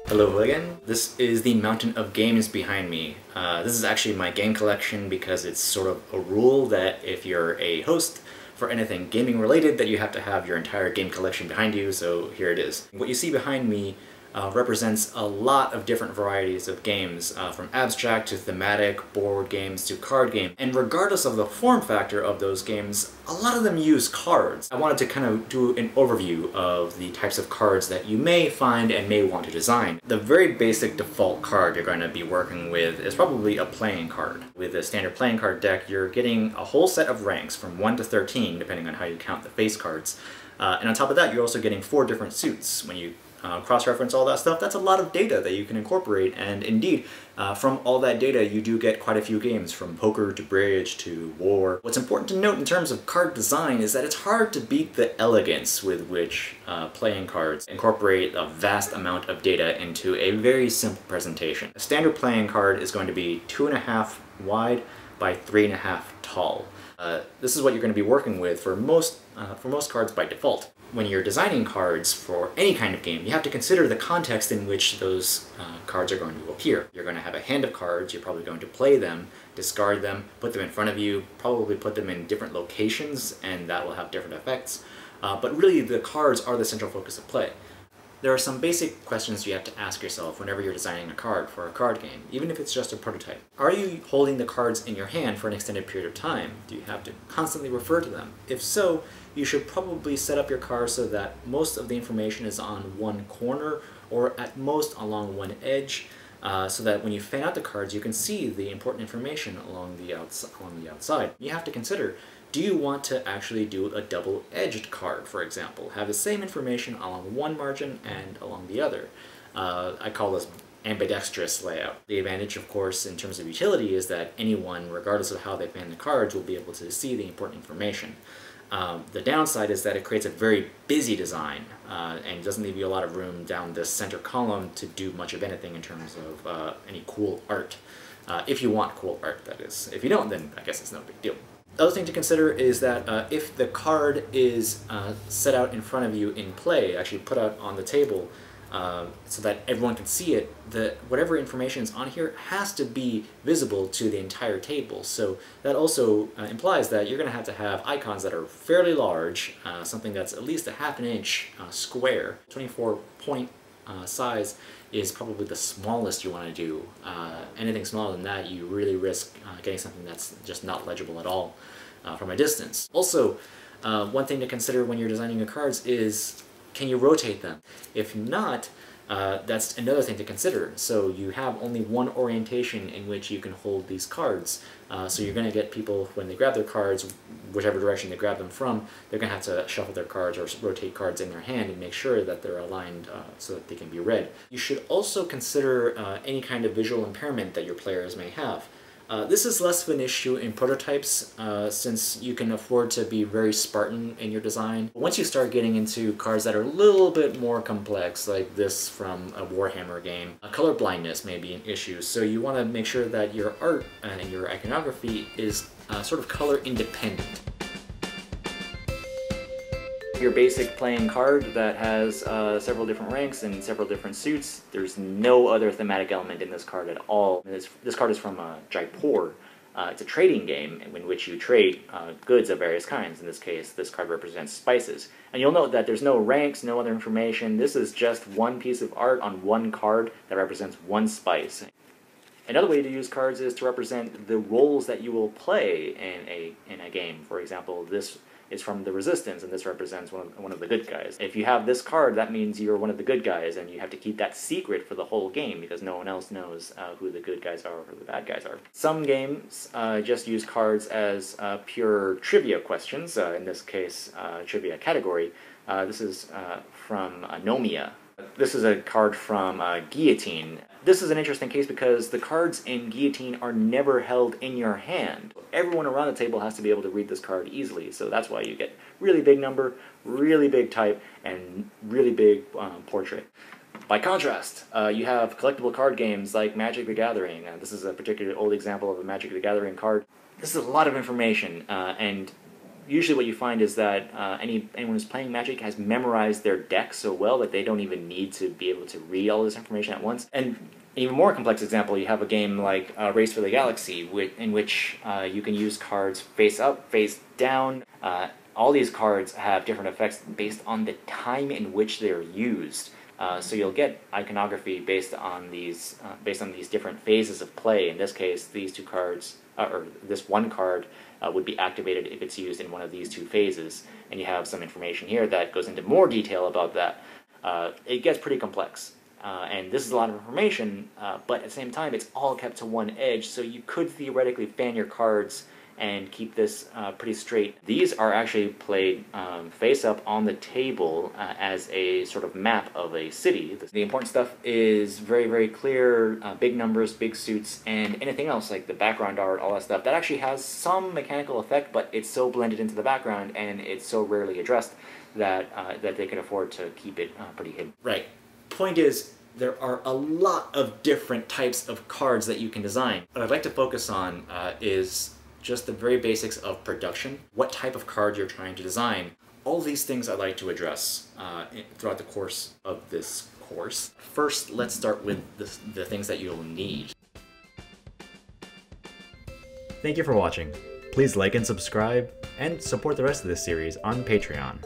Hello again. This is the mountain of games behind me. This is actually my game collection because it's sort of a rule that if you're a host for anything gaming related that you have to have your entire game collection behind you, so here it is. What you see behind me represents a lot of different varieties of games, from abstract to thematic, board games to card games. And regardless of the form factor of those games, a lot of them use cards. I wanted to kind of do an overview of the types of cards that you may find and may want to design. The very basic default card you're going to be working with is probably a playing card. With a standard playing card deck, you're getting a whole set of ranks from 1 to 13, depending on how you count the face cards. And on top of that, you're also getting 4 different suits. When you cross-reference all that stuff, that's a lot of data that you can incorporate, and indeed, from all that data you do get quite a few games, from poker to bridge to war. What's important to note in terms of card design is that it's hard to beat the elegance with which playing cards incorporate a vast amount of data into a very simple presentation. A standard playing card is going to be 2.5 wide by 3.5 tall. This is what you're going to be working with for most cards by default. When you're designing cards for any kind of game, you have to consider the context in which those cards are going to appear. You're going to have a hand of cards, you're probably going to play them, discard them, put them in front of you, probably put them in different locations, and that will have different effects. But really, the cards are the central focus of play. There are some basic questions you have to ask yourself whenever you're designing a card for a card game, even if it's just a prototype. Are you holding the cards in your hand for an extended period of time? Do you have to constantly refer to them? If so, you should probably set up your card so that most of the information is on one corner, or at most along one edge, so that when you fan out the cards, you can see the important information along the outside. You have to consider, do you want to actually do a double-edged card, for example? Have the same information along one margin and along the other. I call this ambidextrous layout. The advantage, of course, in terms of utility is that anyone, regardless of how they fan the cards, will be able to see the important information. The downside is that it creates a very busy design and doesn't leave you a lot of room down this center column to do much of anything in terms of any cool art. If you want cool art, that is. If you don't, then I guess it's no big deal. The other thing to consider is that if the card is set out in front of you in play, actually put out on the table, so that everyone can see it, whatever information is on here has to be visible to the entire table. So that also implies that you're going to have icons that are fairly large, something that's at least a ½ inch square. 24-point size is probably the smallest you want to do. Anything smaller than that, you really risk getting something that's just not legible at all from a distance. Also, one thing to consider when you're designing your cards is, can you rotate them? If not, that's another thing to consider. So you have only one orientation in which you can hold these cards. So you're going to get people, when they grab their cards, whichever direction they grab them from, they're going to have to shuffle their cards or rotate cards in their hand and make sure that they're aligned so that they can be read. You should also consider any kind of visual impairment that your players may have. This is less of an issue in prototypes since you can afford to be very Spartan in your design. Once you start getting into cards that are a little bit more complex, like this from a Warhammer game, color blindness may be an issue, so you want to make sure that your art and your iconography is sort of color independent. Your basic playing card that has several different ranks and several different suits. There's no other thematic element in this card at all. This card is from Jaipur. It's a trading game in which you trade goods of various kinds. In this case, this card represents spices. And you'll note that there's no ranks, no other information. This is just one piece of art on one card that represents one spice. Another way to use cards is to represent the roles that you will play in a game. For example, this is from the Resistance, and this represents one of the good guys. If you have this card, that means you're one of the good guys, and you have to keep that secret for the whole game because no one else knows who the good guys are or who the bad guys are. Some games just use cards as pure trivia questions, in this case, trivia category. This is from Nomia. This is a card from Guillotine. This is an interesting case because the cards in Guillotine are never held in your hand. Everyone around the table has to be able to read this card easily, so that's why you get really big number, really big type, and really big portrait. By contrast, you have collectible card games like Magic the Gathering. This is a particularly old example of a Magic the Gathering card. This is a lot of information, and usually what you find is that anyone who's playing Magic has memorized their deck so well that they don't even need to be able to read all this information at once. And an even more complex example, you have a game like Race for the Galaxy, in which you can use cards face up, face down. All these cards have different effects based on the time in which they're used. So you'll get iconography based on these different phases of play. In this case, these two cards, or this one card, would be activated if it's used in one of these two phases. And you have some information here that goes into more detail about that. It gets pretty complex. And this is a lot of information, but at the same time, it's all kept to one edge, so you could theoretically fan your cards and keep this pretty straight. These are actually played face up on the table as a sort of map of a city. The important stuff is very, very clear, big numbers, big suits, and anything else like the background art, all that stuff, that actually has some mechanical effect, but it's so blended into the background and it's so rarely addressed that, that they can afford to keep it pretty hidden. Right. Point is, there are a lot of different types of cards that you can design. What I'd like to focus on is just the very basics of production, what type of card you're trying to design. All these things I'd like to address throughout the course of this course. First, let's start with the things that you'll need. Thank you for watching. Please like and subscribe, and support the rest of this series on Patreon.